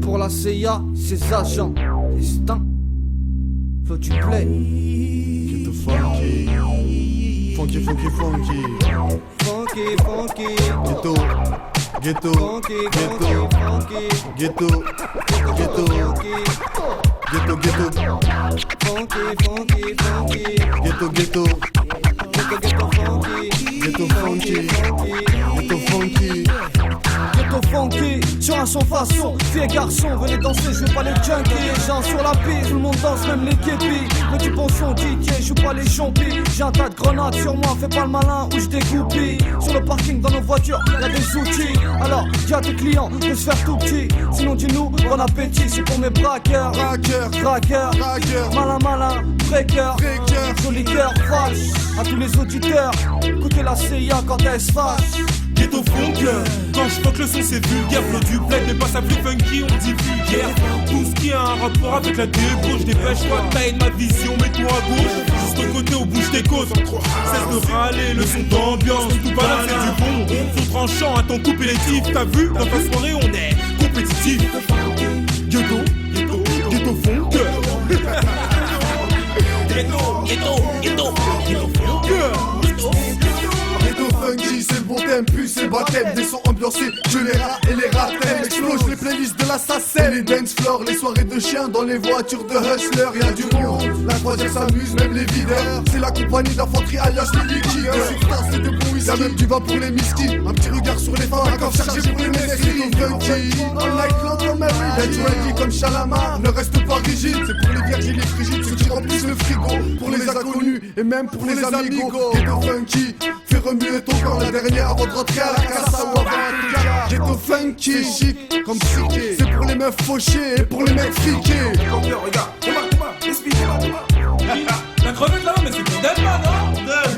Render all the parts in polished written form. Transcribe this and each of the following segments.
Pour la CIA, ses agents. Instinct. Faut tu play. Get the funky. Funky, funky, funky. Funky, funky. Ghetto. Ghetto. Funky, Ghetto. funky. Ghetto. Ghetto. Ghetto, ghetto. Funky, funky, funky. Ghetto, ghetto. Ghetto, ghetto, funky. Ghetto funky. Ghetto funky. Ghetto funky, chacun son façon. Filles et garçons, venez danser, je veux pas les junkies. Les gens sur la piste, tout le monde danse, même les képis. Mais tu penses au DJ, je joue pas les chompis. J'ai un tas de grenades sur moi, fais pas le malin ou je dégoupille. Sur le parking, dans nos voitures, y'a des outils. Alors, dis à tes clients de se faire tout petit. Sinon, dis-nous, bon appétit, c'est pour mes braqueurs. Braqueur. Braqueurs, Braqueur. malin, malin, breaker. Breaker. Joli cœur, fâche. À tous les auditeurs, écoutez la CIA quand elle se fâche. Ghetto funk, quand je fuck le son c'est vulgaire. Flow du bled mais pas ça plus funky, on dit vulgaire. Tout ce qui a un rapport avec la débauche. Dépêche-toi de tailler ma vision, mets-toi à gauche. Juste au côté où bouge tes côtes. Cesse de râler, le son d'ambiance. Tout balance c'est du bon, son tranchant à ton couper les tifs. T'as vu, dans ta soirée on est compétitif. Ghetto, ghetto, ghetto funk. Ghetto, ghetto, ghetto, ghetto funk. Ghetto funky, c'est le bon thème, puis c'est le baptême. Des sons ambiancés, je les rats et les ratels. Explose les playlists de l'assassin. Les dance floors, les soirées de chiens dans les voitures de hustlers. Y'a du monde, la croisière s'amuse, même les videurs. C'est la compagnie d'infanterie alias les liquides. Substance et de bon whisky. Y'a même du vin pour les miskis. Un petit regard sur les femmes, un coffre chargé pour les mesquins. Ghetto funky, all night long comme Mary. Y'a du reggae comme Shalama, ne reste pas rigide. C'est pour les vierges et les frigides, ceux qui remplissent le frigo. Pour les inconnus et même pour les amigos. Ghetto funky, fais remuer ton corps la dernière avant de rentrer à la casa ou avant un tout cas. Ghetto funky, c'est chic comme psyché. C'est pour les meufs fauchées et pour les mecs friqués. Regarde, expliquez-moi. La crevette là-bas, mais c'est Condemn, non?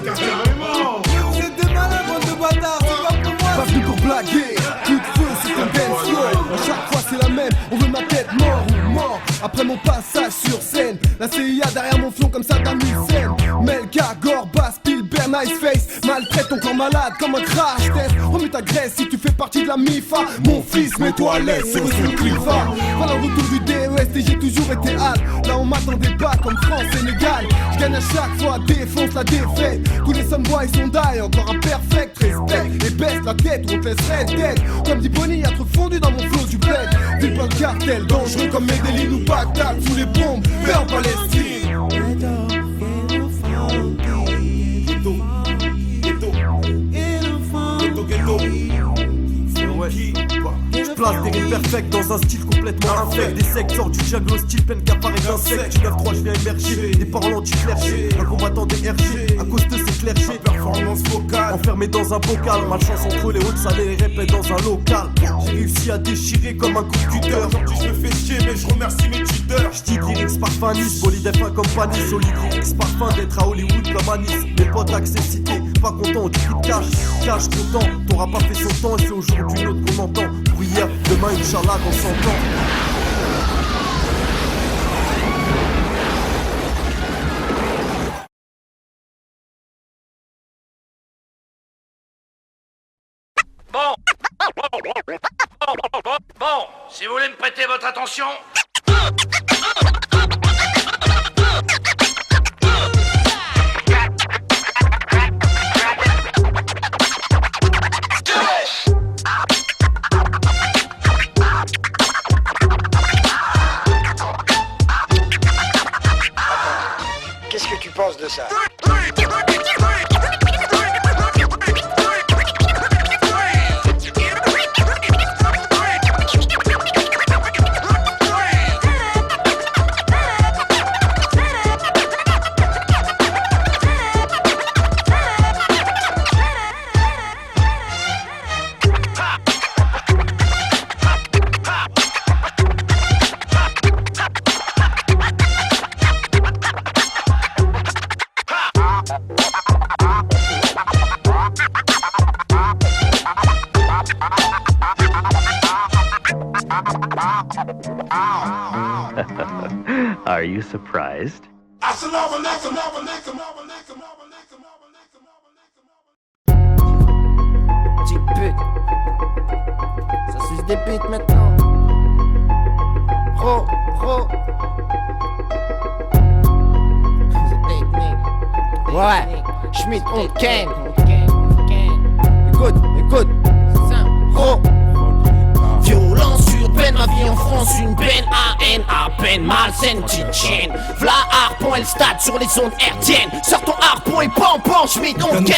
Carrément. Vous êtes des malins, bande de bâtards, c'est pas pour moi. Pas venu pour blaguer, coup de feu, c'est un dance floor. À chaque fois c'est la même, on veut ma tête mort ou mort. Après mon passage sur scène, la CIA derrière mon fion comme ça Hussein. Melka, Gore, Bass, Spielberg, Nice Face. Maltraite ton corps malade comme un crash test. Remue ta graisse si tu fais partie de la MIFA. Mon fils, mets-toi à l'aise, c'est reçu le cliva. Voilà le retour du DES et j'ai toujours été hâte. Là on m'attendait pas comme France, Sénégal. Je gagne à chaque fois, défonce la défaite. Tous les someboys sont die, encore imperfect. Respect et baisse la tête ou on te laisserait dead. Comme dit Bonnie, à trop fondu dans mon flow du bled. Ville pas le cartel, dangereux comme Medellin ou Bagdad. Sous les bombes, paix en Palestine. Je place des rimes perfects dans un style complètement infect. Des secteurs du jungle au style peine qu'apparaît d'insectes. Du 9-3 je viens émerger, des paroles anti-clergés. Un combattant des RG, à cause de ces clergés. Performance vocale, enfermé dans un bocal. Malchance entre les hauts salés et répète dans un local. J'ai réussi à déchirer comme un coup de tuteur. Aujourd'hui je me fais chier mais je remercie mes cheaters. J'dis lyrics parfum Nice, bolide F1 comme Panis. Solide lyrics parfum d'être à Hollywood comme à Nice. Mes potes accessités, pas content, on dit qu'il te cache. Cache content, t'auras pas fait son temps et c'est aujourd'hui l'autre qu'on entend. Pour hier, demain Inch'Allah dans 100 ans. Bon, si vous voulez me prêter votre attention. Qu'est-ce que tu penses de ça? Are you surprised? Petite pute. Ça suce des putes maintenant. Ouais, Schmidt on Ken. Écoute, Ro. Violence urbaine, ma vie en France, une peine à peine malsaine, petite chienne. V'là harpon, elle stade sur les ondes hertziennes. Sors ton harpon et pan, Schmidt on Ken.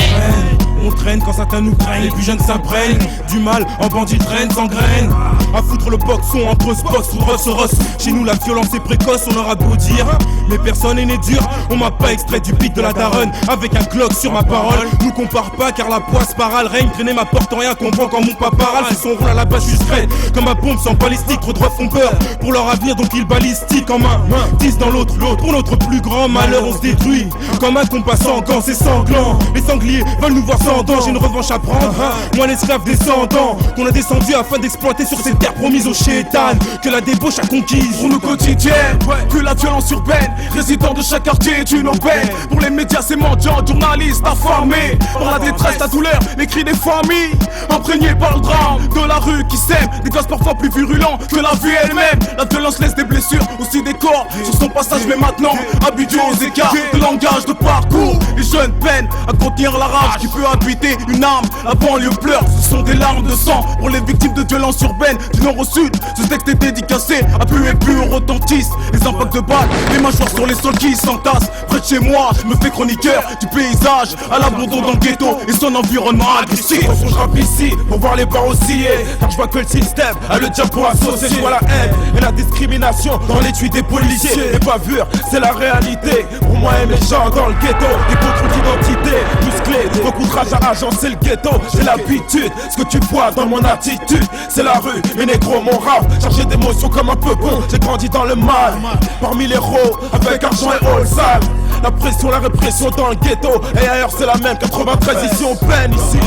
On traîne quand certains nous craignent, les plus jeunes s'imprègnent. Du mal en bandit traîne, s'engraine. À foutre le boxon entre Spox ou Ross. Chez nous la violence est précoce, on aura beau dire. Mais personne est né dur, on m'a pas extrait du beat de la daronne. Avec un Glock sur ma parole, nous compare pas car la poisse parale règne. Traîner ma porte en rien, comprend quand mon papa râle. C'est son rôle à la base, je suis straight comme ma bombe sans balistique. Trop de refs font peur pour leur avenir, donc ils balistiques en main. 10 dans l'autre, pour notre plus grand malheur on se détruit. Comme un compas en gants, c'est sanglant. Les sangliers veulent nous voir sans dents, j'ai une revanche à prendre. Moi l'esclave descendant, qu'on a descendu afin d'exploiter sur cette terre promise au chétan. Que la débauche a conquise Pour nos quotidiennes, que la violence urbaine, résident de chaque quartier est une aubaine. Pour les médias c'est mendiants, journalistes affamés par la détresse, la douleur, les cris des familles imprégnés par le drame de la rue qui sème, des gosses parfois plus virulents que la vie elle-même. La violence laisse des blessures, aussi des corps sur son passage, mais maintenant habitués aux écarts de langage, de parcours. Les jeunes peinent à contenir la rage qui peut habiter une âme. La banlieue pleure, ce sont des larmes de sang pour les victimes de violences urbaines du nord au sud. Ce texte est dédicacé à plus et plus retentissent les impacts de balles, les mâchoires sur les sols qui s'entassent. Près de chez moi, je me fais chroniqueur du paysage à l'abandon dans le ghetto et son environnement agressif. Je rappe ici pour voir les barres osciller, car je vois que le système a le diable pour associer. Je vois la haine et la discrimination dans les tweets des policiers. Les bavures, c'est la réalité. Pour moi et mes gens dans le ghetto, des contrôles d'identité musclés, beaucoup de rage à agencer le ghetto. J'ai l'habitude, ce que tu vois dans mon attitude, c'est la rue, mes négros, mon rap, chargé d'émotions comme un peu bon. J'ai grandi dans le mal, parmi les héros, avec argent et all sale. La pression, la répression dans le ghetto, et ailleurs c'est la même. 93 ici on peine ici.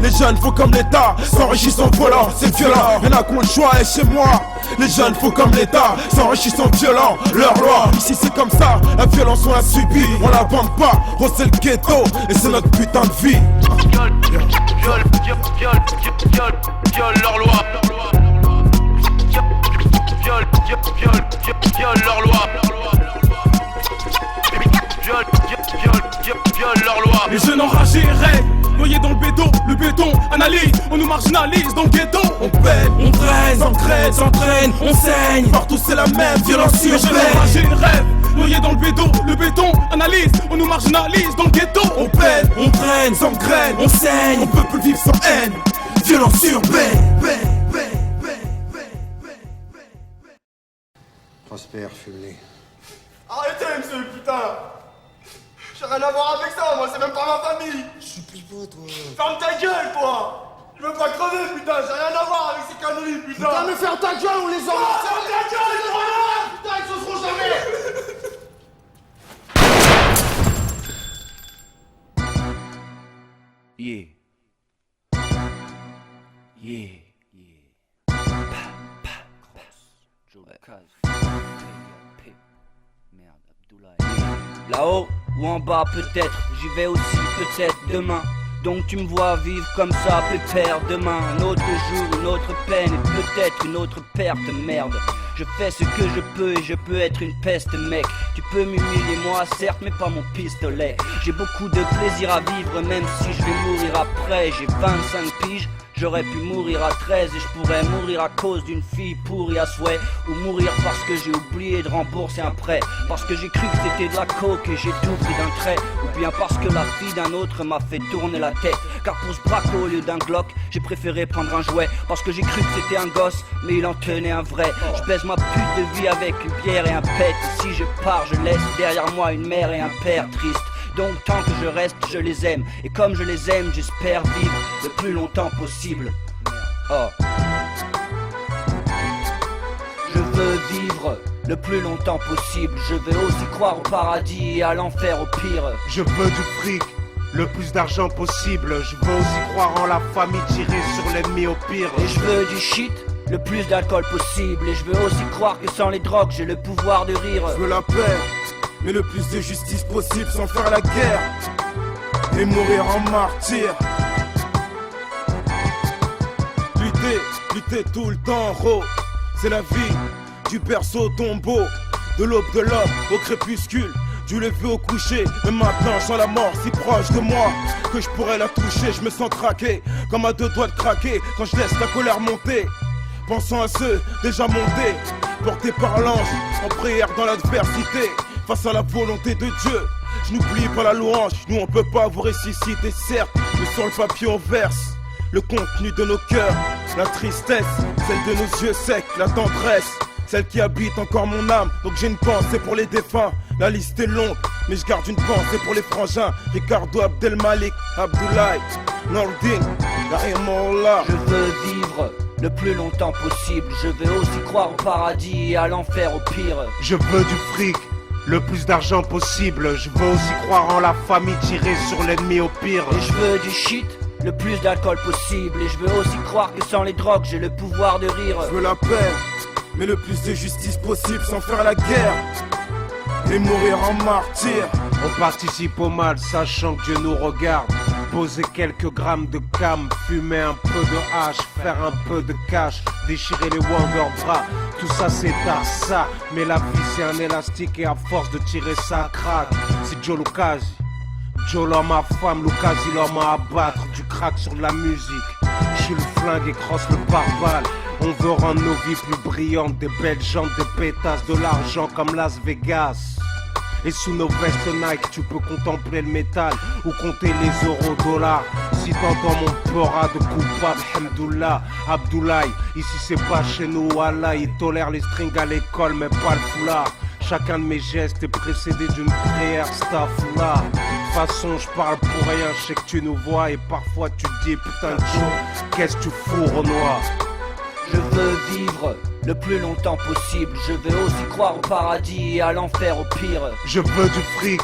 Les jeunes font comme l'État, s'enrichissent en volant, c'est violent. Y'en a qui ont le choix et chez moi, les jeunes font comme l'État, s'enrichissent en violent. Leur loi, ici c'est comme ça, la violence on la subit, on la vend pas. Oh c'est le ghetto, et c'est notre putain de vie. Viole leur loi. Viole leur loi. Viole leur loi. Les jeunes enragés rêvent, noyés dans le béton analyse, on nous marginalise dans le ghetto. On peine, on traîne, s'entraîne, on saigne. Partout c'est la même violence urbaine. Les jeunes enragés rêvent, noyés dans le béton analyse, on nous marginalise dans le ghetto. On peine, on traîne, s'engraine, on saigne. On peut plus vivre sans haine, violence urbaine. Prosper Fulné. Arrêtez, monsieur, putain! J'ai rien à voir avec ça, moi, c'est même pas ma famille! Je suis pas toi. Ferme ta gueule, toi! Je veux pas crever, putain, j'ai rien à voir avec ces conneries, putain! Putain, mais ferme ta gueule, on les emmerde! Ferme ta gueule, les droits! Putain, ils se seront jamais! Yeah. Là-haut ou en bas peut-être, j'y vais aussi peut-être demain. Donc tu me vois vivre comme ça, pépère. Demain un autre jour, une autre peine et peut-être une autre perte, merde. Je fais ce que je peux et je peux être une peste, mec. Tu peux m'humilier moi certes mais pas mon pistolet. J'ai beaucoup de plaisir à vivre même si je vais mourir après. J'ai 25 piges. J'aurais pu mourir à 13 et je pourrais mourir à cause d'une fille pourrie à souhait. Ou mourir parce que j'ai oublié de rembourser un prêt. Parce que j'ai cru que c'était de la coke et j'ai tout pris d'un trait. Ou bien parce que la fille d'un autre m'a fait tourner la tête. Car pour ce braco au lieu d'un Glock, j'ai préféré prendre un jouet. Parce que j'ai cru que c'était un gosse, mais il en tenait un vrai. Je baise ma pute de vie avec une bière et un pet. Et si je pars, je laisse derrière moi une mère et un père triste. Donc tant que je reste, je les aime. Et comme je les aime, j'espère vivre le plus longtemps possible. Oh. Je veux vivre le plus longtemps possible. Je veux aussi croire au paradis et à l'enfer au pire. Je veux du fric, le plus d'argent possible. Je veux aussi croire en la famille, tirer sur l'ennemi au pire. Et je veux du shit, le plus d'alcool possible. Et je veux aussi croire que sans les drogues, j'ai le pouvoir de rire. Je veux la paix, mais le plus de justice possible sans faire la guerre et mourir en martyr. Lutter tout le temps, c'est la vie. du berceau au tombeau, de l'aube de l'homme au crépuscule, du lever au coucher. Mais maintenant je sens la mort si proche de moi que je pourrais la toucher. Je me sens craqué, comme à 2 doigts de craquer, quand je laisse la colère monter. Pensant à ceux déjà montés, portés par l'ange, en prière dans l'adversité, face à la volonté de Dieu. Je n'oublie pas la louange, nous on peut pas vous ressusciter certes, mais sur le papier on verse le contenu de nos cœurs, la tristesse, celle de nos yeux secs, la tendresse, celle qui habite encore mon âme. Donc j'ai une pensée pour les défunts, la liste est longue, mais je garde une pensée pour les frangins, Ricardo Abdelmalik, Abdoulaye, Nordine, Rahimullah. Je veux vivre le plus longtemps possible, je vais aussi croire au paradis et à l'enfer au pire. Je veux du fric, le plus d'argent possible. Je veux aussi croire en la famille, tirer sur l'ennemi au pire. Et je veux du shit, le plus d'alcool possible. Et je veux aussi croire que sans les drogues j'ai le pouvoir de rire. Je veux la paix, mais le plus de justice possible sans faire la guerre et mourir en martyr. On participe au mal, sachant que Dieu nous regarde. Poser quelques grammes de cam, fumer un peu de hache, faire un peu de cash, déchirer les Wonder Bras. Tout ça c'est à ça, mais la vie c'est un élastique et à force de tirer ça craque. C'est Joe Lucasi, Joe l'homme à femme, Lucasi l'homme à abattre. Du crack sur la musique, j'suis le flingue et crosse le pare-balles. On veut rendre nos vies plus brillantes, des belles jantes, des pétasses, de l'argent comme Las Vegas. Et sous nos vestes Nike, tu peux contempler le métal ou compter les euros dollars. Si t'entends mon pora de coupable, Hamdoullah, Abdoulaye, ici c'est pas chez nous, Allah, il tolère les strings à l'école mais pas le foulard. Chacun de mes gestes est précédé d'une prière, staff-là. De toute façon, je parle pour rien, je sais que tu nous vois et parfois tu te dis putain de Joe, qu'est-ce que tu fous Renoir? Je veux vivre le plus longtemps possible. Je veux aussi croire au paradis et à l'enfer au pire. Je veux du fric,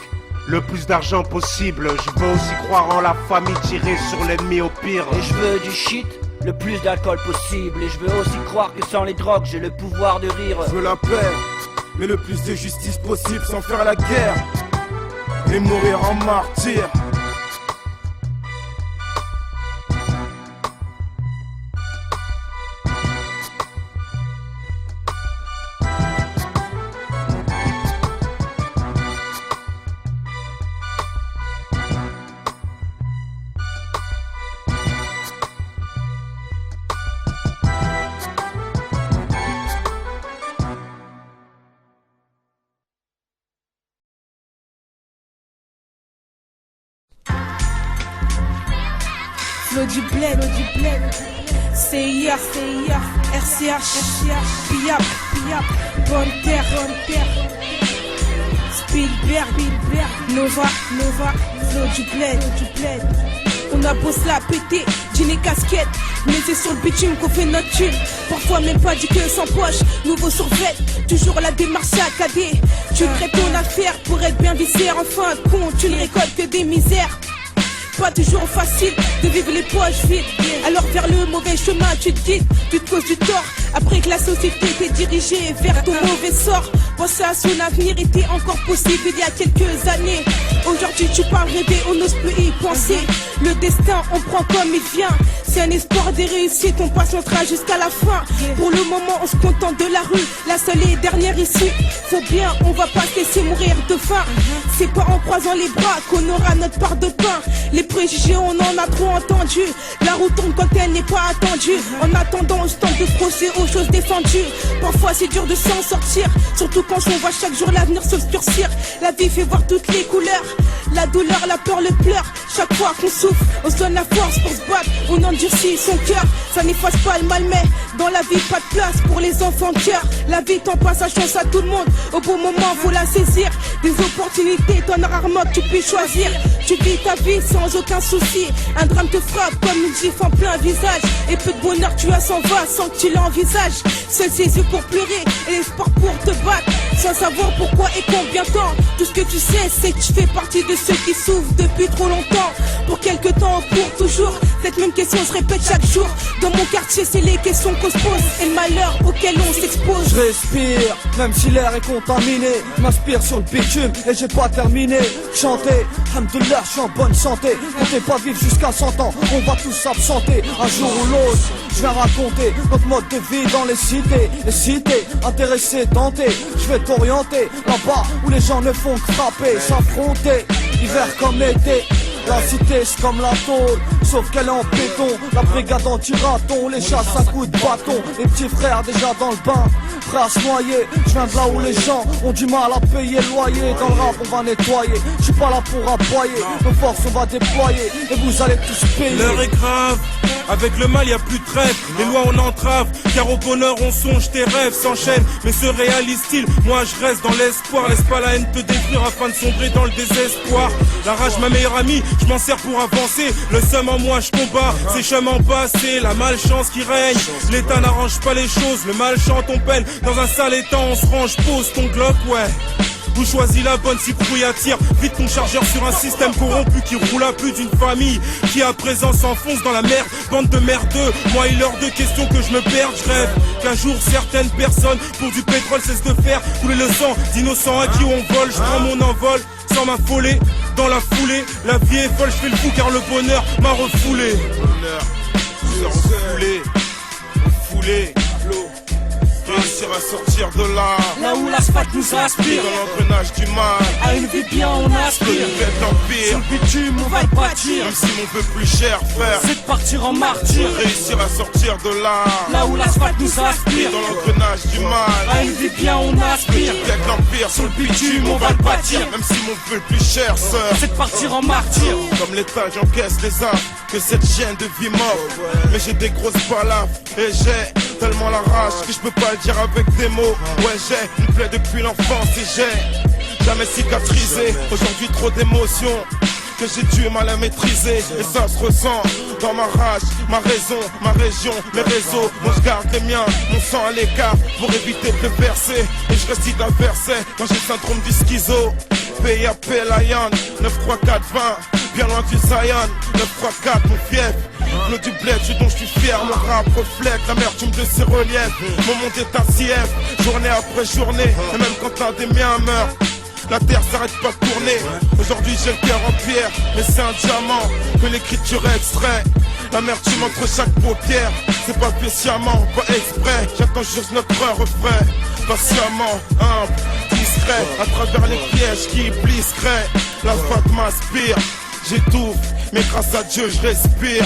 le plus d'argent possible. Je veux aussi croire en la famille, tirer sur l'ennemi au pire. Et je veux du shit, le plus d'alcool possible. Et je veux aussi croire que sans les drogues j'ai le pouvoir de rire. Je veux la paix, mais le plus de justice possible sans faire la guerre et mourir en martyr. Flot du bled, CIR, RCH, Piap, Bonne Terre, Spielberg, Nova, Flot du bled. On a beau se la péter, jean et casquette, mais c'est sur le bitume qu'on fait notre thune. Parfois même pas du queue sans poche, nouveau survêt, toujours la démarche saccadée. Tu crées ton affaire pour être bien vissé, en fin de compte, tu ne récoltes que des misères. Pas toujours facile de vivre les poches vides. Alors vers le mauvais chemin tu te guides, tu te causes du tort. Après que la société t'est dirigée vers ton mauvais sort. Penser à son avenir était encore possible il y a quelques années. Aujourd'hui tu parles rêver, on n'ose plus y penser. Le destin on prend comme il vient. C'est un espoir des réussites, on patientera jusqu'à la fin. Pour le moment on se contente de la rue, la seule et dernière issue. Faut bien, on va pas se laisser mourir de faim. C'est pas en croisant les bras qu'on aura notre part de pain. Les préjugés on en a trop entendu. La roue tourne quand elle n'est pas attendue. En attendant on se tente de procéder aux choses défendues. Parfois c'est dur de s'en sortir, surtout quand on voit chaque jour l'avenir s'obscurcir. La vie fait voir toutes les couleurs, la douleur, la peur, le pleur. Chaque fois qu'on souffre, on se donne la force pour se battre. On endurcit son cœur, ça n'efface pas le mal, mais dans la vie pas de place pour les enfants de cœur. La vie t'en passe sa chance à tout le monde, au bon moment faut la saisir. Des opportunités t'en as rarement que tu puisses choisir. Tu vis ta vie sans aucun souci. Un drame te frappe comme une gifle en plein visage. Et peu de bonheur tu as s'en va sans que tu l'envisages. Seul ses yeux pour pleurer et l'espoir pour te battre. sans savoir pourquoi et combien de temps. Tout ce que tu sais, c'est que tu fais partie de ceux qui souffrent depuis trop longtemps. Pour quelque temps, pour toujours, cette même question se répète chaque jour. Dans mon quartier, c'est les questions qu'on se pose et le malheur auquel on s'expose. Je respire, même si l'air est contaminé. M'inspire sur le bitume et j'ai pas terminé. Chanter, alhamdoulilah, je suis en bonne santé. Comptez pas vivre jusqu'à 100 ans, on va tous s'absenter. Un jour ou l'autre, je vais raconter notre mode de vie dans les cités. Et si t'es intéressé, tenté, je vais t'orienter là-bas où les gens ne font que frapper, s'affronter, hiver comme été. La cité c'est comme la tôle, sauf qu'elle est en béton. La brigade anti-raton, les chasses à coups de bâton. Les petits frères déjà dans le bain, prêts à se noyer. Je viens de là où les gens ont du mal à payer le loyer. Dans le rap on va nettoyer, je suis pas là pour aboyer. Nos forces on va déployer, et vous allez tous payer. L'heure est grave, avec le mal y a plus de trêve. Les lois on entrave, car au bonheur on songe. Tes rêves s'enchaînent, mais se réalisent-ils? Moi je reste dans l'espoir, laisse pas la haine te détruire afin de sombrer dans le désespoir. La rage ma meilleure amie, je m'en sers pour avancer. Le seum en moi je combats, ces chemins passés, la malchance qui règne. L'état n'arrange pas les choses, le mal chante on peine. Dans un sale état on se range, pose ton Glock, ouais. Vous choisis la bonne si bruit attire. Vite ton chargeur sur un système corrompu qui roule à plus d'une famille qui à présent s'enfonce dans la merde. Bande de merdeux, moi il est hors de question que je me perde. Je rêve qu'un jour certaines personnes pour du pétrole cessent de faire couler le sang d'innocents à qui on vole. Je prends mon envol sans m'affoler. Dans la foulée, la vie est folle, je fais le fou car le bonheur m'a refoulé. Bonheur, refoulé. Réussir à sortir de là, là où l'asphalte nous inspire. Dans l'engrenage du mal, à une vie bien on aspire. Sur le bitume on va le bâtir. Même si mon peu plus cher frère, c'est de partir en martyr. Réussir à sortir de là, là où l'asphalte nous inspire. Dans l'engrenage du mal, à une vie bien on aspire. L'empire sur le bitume on va le bâtir. Même si mon peu plus cher sœur, c'est de partir en martyr. Comme l'État j'encaisse les armes que cette chienne de vie morte. Mais j'ai des grosses balafres et j'ai tellement la rage que je peux pas le dire avec des mots. Ouais j'ai une plaie depuis l'enfance et j'ai jamais cicatrisé. Aujourd'hui trop d'émotions que j'ai du mal à maîtriser. Et ça se ressent dans ma rage, ma raison, ma région, mes réseaux. Moi je garde les miens, mon sang à l'écart pour éviter de le verser. Et je récite un verset quand j'ai le syndrome du schizo. PAP Lion, 93420, bien loin du Zion. 934 mon fief, l'eau du bled, je dont je suis fier. Mon rap reflète l'amertume de ses reliefs. Mon monde est un CF, journée après journée. Et même quand un des miens meurt, la terre s'arrête pas de tourner. Aujourd'hui j'ai le cœur en pierre, mais c'est un diamant que l'écriture extrait. L'amertume entre chaque paupière, c'est pas spécialement, pas exprès. J'attends juste notre refrain, patiemment, humble, discret. À travers les pièges qui blisseraient, la fac m'inspire. J'étouffe, mais grâce à Dieu je respire.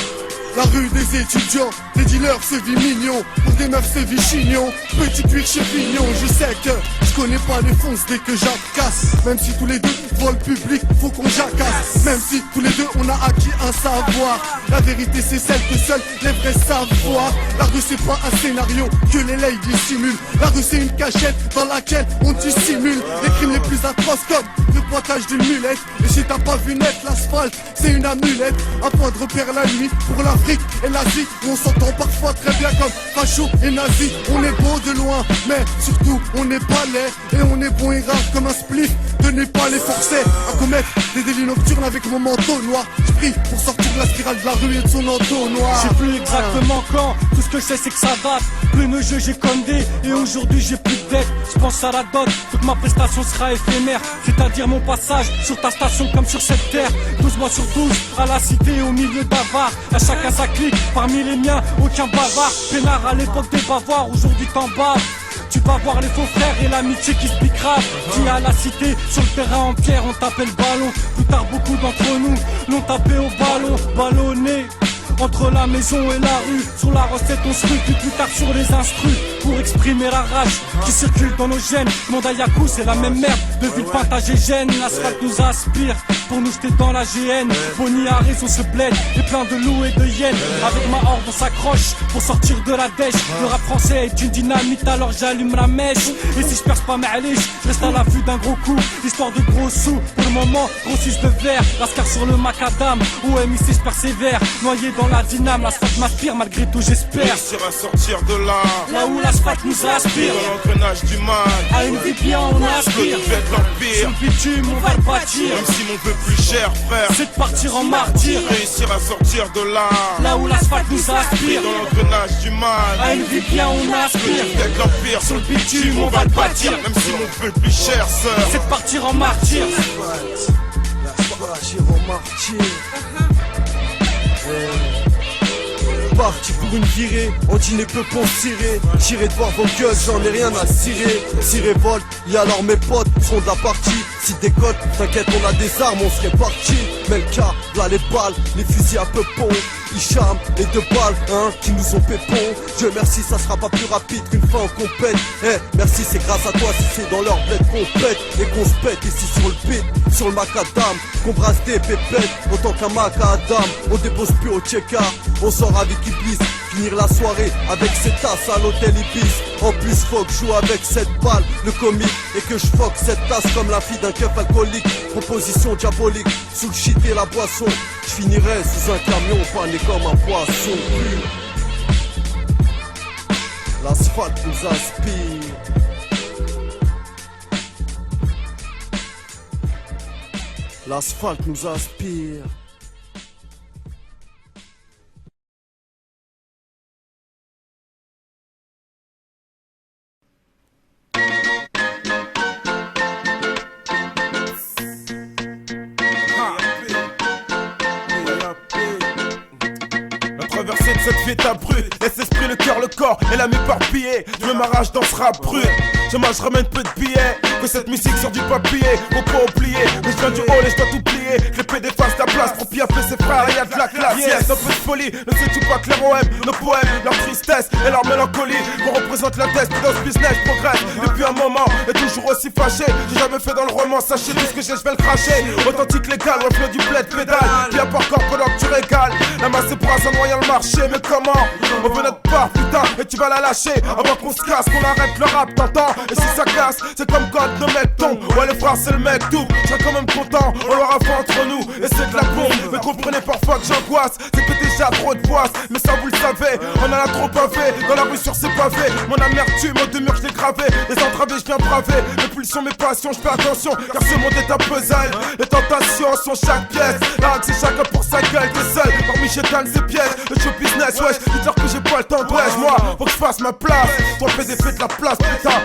La rue des étudiants, des dealers c'est vie mignon. Pour des meufs c'est vie chignon. Petit cuir chez Pignon, je sais que je connais pas les fonces dès que j'acasse. Même si tous les deux volent public, faut qu'on jacasse. Même si tous les deux on a acquis un savoir. La vérité c'est celle que seuls les vrais savent voir. La rue c'est pas un scénario que les ladies dissimulent. La rue c'est une cachette dans laquelle on dissimule les crimes les plus atroces comme le pointage d'une mulette. Et si t'as pas vu net, l'asphalte c'est une amulette. Un point de repère la nuit pour l'Afrique et l'Asie. On s'entend parfois très bien comme facho et nazi. On est beau de loin, mais surtout on est pas laid. Et on est bon et rare comme un spliff. Tenez pas les forcer à commettre des délits nocturnes avec mon manteau noir. Je prie pour sortir de la spirale de la rue et de son entonnoir. Je sais plus exactement quand, tout ce que je sais c'est que ça date. Plus de jeu j'ai condé et aujourd'hui j'ai plus de dette. Je pense à la dot, toute ma prestation sera éphémère. C'est-à-dire mon passage sur ta station comme sur cette terre. 12 mois sur 12, à la cité au milieu d'avares. À chacun sa clique, parmi les miens aucun bavard. Pénard à l'époque des bavoirs, aujourd'hui t'en baves. Tu vas voir les faux frères et l'amitié qui se pique grave. Dis à la cité, sur le terrain en pierre on tapait le ballon. Plus tard beaucoup d'entre nous l'ont tapé au ballon. Ballonné entre la maison et la rue. Sur la recette on se rue, puis plus tard sur les instrus. Pour exprimer la rage qui circule dans nos gènes. Monde à Yakou c'est la même merde, de Villepinte à Gégène. L'asphalte nous aspire pour nous jeter dans la GN. Bonnie a raison se bled, et plein de loups et de hyènes. Avec ma horde on s'accroche pour sortir de la dèche. Le rap français est une dynamite alors j'allume la mèche. Et si je perce pas m'aliche, je reste à l'affût d'un gros coup. Histoire de gros sous, pour le moment grossisse de verre. Lascar sur le macadam, au MIC je persévère. Noyé dans la dyname, l'asphalte m'aspire, malgré tout j'espère réussir à sortir de là. Là où l'asphalte nous aspire, Dans l'engrenage du mal. à une vie bien on aspire. Je vais l'empire. Sur le bitume on va le bâtir. Même si mon peu plus cher, frère, c'est de partir en martyr. réussir à sortir de là. Là où l'asphalte nous aspire, Dans l'engrenage du mal. à une vie bien on aspire. Je vais l'empire. Sur le bitume on va le bâtir. Même si mon peu plus cher, sœur, c'est de partir en martyr. Partir en martyr. Parti pour une virée, on dîner que pour cirer. Tirez de voir vos gueules, j'en ai rien à cirer. Si révolte, et alors mes potes seront de la partie. Si décolle, t'inquiète, on a des armes, on serait parti. Mais le cas, là les balles, les fusils à peu pont. Hicham, les 2 balles, hein, qui nous ont pépon. Dieu merci, ça sera pas plus rapide qu'une fin en compète. Merci, c'est grâce à toi si c'est dans leur bled qu'on pète. Et qu'on se pète ici sur le beat, sur le macadam. Qu'on brasse des pépettes, autant qu'un macadam. On dépose plus au check-out, on sort avec Iblis. Finir la soirée avec ses tasses à l'hôtel Ibis. En plus faut que je joue avec cette balle, le comique. Et que je foque cette tasse comme la fille d'un keuf alcoolique. Proposition diabolique, sous le shit et la boisson. Je finirai sous un camion pané comme un poisson. L'asphalte nous inspire. L'asphalte nous inspire. traversée de cette vie brute. Laisse l'esprit, le cœur, le corps et l'âme éparpillée. Je m'arrache dans ce rap brut. Je ramène peu de billets. Que cette musique sur du papier, faut pas oublier. Mais je viens du haut et je dois tout plier. Les PD fassent ta place pour piaffer ses frères. Et y'a de la classe, yes, un peu de folie. Ne sais-tu pas que les ROM, nos poèmes, leur tristesse et leur mélancolie, qu'on représente la tête, dans ce business je progresse depuis un moment et toujours aussi fâché. J'ai jamais fait dans le roman, sachez tout ce que j'ai, je vais le cracher. Authentique légal, reflet du bled pédale. Viens pas encore pendant que tu régales. La masse est brasse en noyant le marché, mais comment? On veut notre part, putain, et tu vas la lâcher avant qu'on se casse, qu'on arrête le rap, t'entends? Et si ça casse, c'est comme quand nos mecs tombent. Ouais, les frères, c'est le mec tout. Je serais quand même content, on l'aura fait entre nous. Et c'est de la bombe, mais comprenez parfois que j'angoisse. C'est que déjà trop de poisse, mais ça vous le savez. On en a trop pavé, dans la rue sur ces pavés. Mon amertume, au demeure, je l'ai gravé. Les entravés, je viens braver. Mes pulsions, mes passions, je fais attention, car ce monde est un puzzle. Les tentations sont chaque pièce. La règle, c'est chacun pour sa gueule. T'es seul, parmi chétane, c'est piège. Le show business, wesh, dis-leur que j'ai pas le temps, wesh. Moi, faut que je fasse ma place. Toi, fais des faits de la place, putain.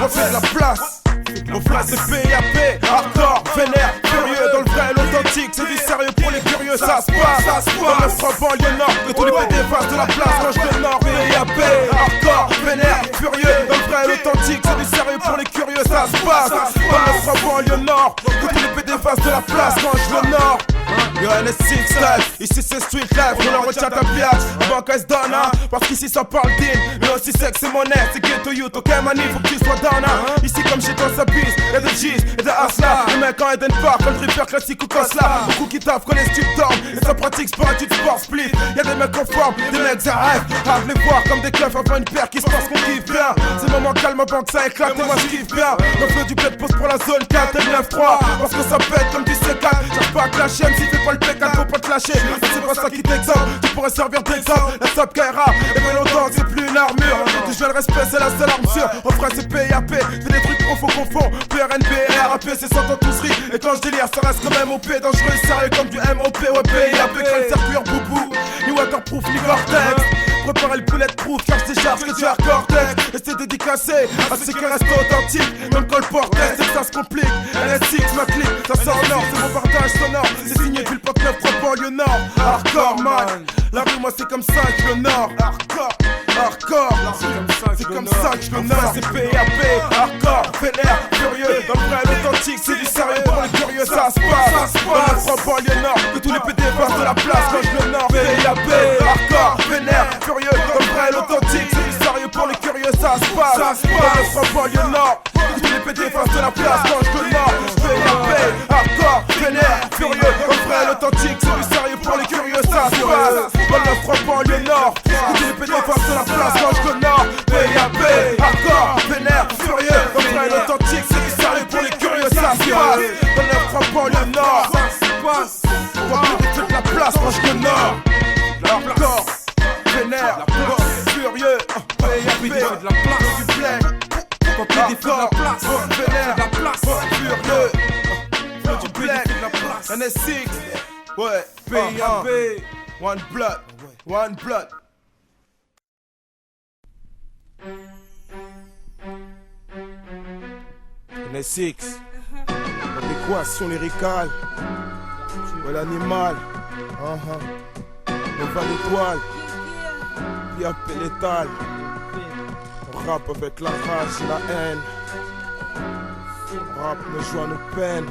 On fait de la place. Mon frère c'est PAP, hardcore, vénère, furieux. Dans le vrai et l'authentique, c'est du sérieux pour les curieux. Ça se passe, dans le front banlieue nord. Que tous les PD fassent de la place quand je nord. PAP, hardcore, vénère, furieux. Dans le vrai et l'authentique, c'est du sérieux pour les curieux. Ça se passe, dans le front banlieue nord. Que tous les PD fassent de la place quand je nord. Yo, NS6 style, ici c'est street life, on en retient ta pièce, avant qu'elle se donne, hein, parce qu'ici ça parle d'île, mais aussi c'est que c'est monnaie, c'est ghetto youth, ok mani, faut que tu sois down, hein. Ici comme chez toi ça bise, y'a des G's et des Asla, les mecs en Eden Park, comme le dripper classique ou Cosla, beaucoup qui taffent quand les stupes dorment, et ça pratique sportif sport split, y'a des mecs en forme, des mecs à rêve, à les voir comme des keufs avant une paire qui se passe qu'on kiffe bien, c'est le moment calme avant que ça éclate, et moi je kiffe bien, le flot du bled pose pour la zone 4 et le 9-3, parce que ça pète comme du C4, j'arrive pas à clasher, même si t'es pas le P4, faut pas te lâcher, c'est pas ça qui t'exemple, tu pourrais servir d'exemple, la SAP Kaira, et bien longtemps c'est plus une armure, tu joues le respect, c'est la seule arme sûre, en vrai c'est PAP, fais des trucs trop faux confond, PRNB, RAP, c'est 100 ans tous rient, et quand je délire ça reste quand même OP, dangereux et sérieux comme du MOP, ouais PAP, crâne circuit en boubou, ni waterproof, ni vortex. Préparez le bulletproof car je décharge que du hardcore texte. Et c'est dédicacé à ceux qui restent authentiques. Même quand le porte c'est que ça se complique. NS6 ma clique, ça sort en or, c'est mon partage sonore. C'est signé Ville Pop 9 3 banlieue nord. Hardcore man, la rue moi c'est comme ça que je le nord. Hardcore, hardcore, c'est comme ça que je le nord. C'est PAP, hardcore, vénère, furieux. Dans le vrai l'authentique, c'est du sérieux pour les curieux. Ça se passe, dans 3 banlieue nord. Que tous les PD fassent de la place quand je le nord. PAP, hardcore, vénère, furieux. Dans le vrai l'authentique, c'est du sérieux pour les curieux. Ça se passe, dans le banlieue nord. Que tous les PD fassent de la place quand je le nord. PAP, hardcore, vénère, furieux. Dans le vrai l'authentique, c'est du sérieux pour les curieux. Ça se passe, dans le 3 banlieue nord. Que tous les PD fassent de la place quand je le nord. PAP, hardcore, vénère, furieux. Dans le vrai l'authentique, c'est du sérieux pour les curieux. Ça se passe, dans le 3 banlieue nord. Ça se passe, on va faire de la place quand je le nord. du bled. Quand t'es des feux de la place, vénère, de la place, furieux. Flow du bled, NS6. Ouais, PAB. One blood, one blood. NS6. L'équation lyricale. Ouais, l'animal. On va l'étoile. PAP létal. On rappe avec la rage et la haine. On rappe nos joies, nos peines.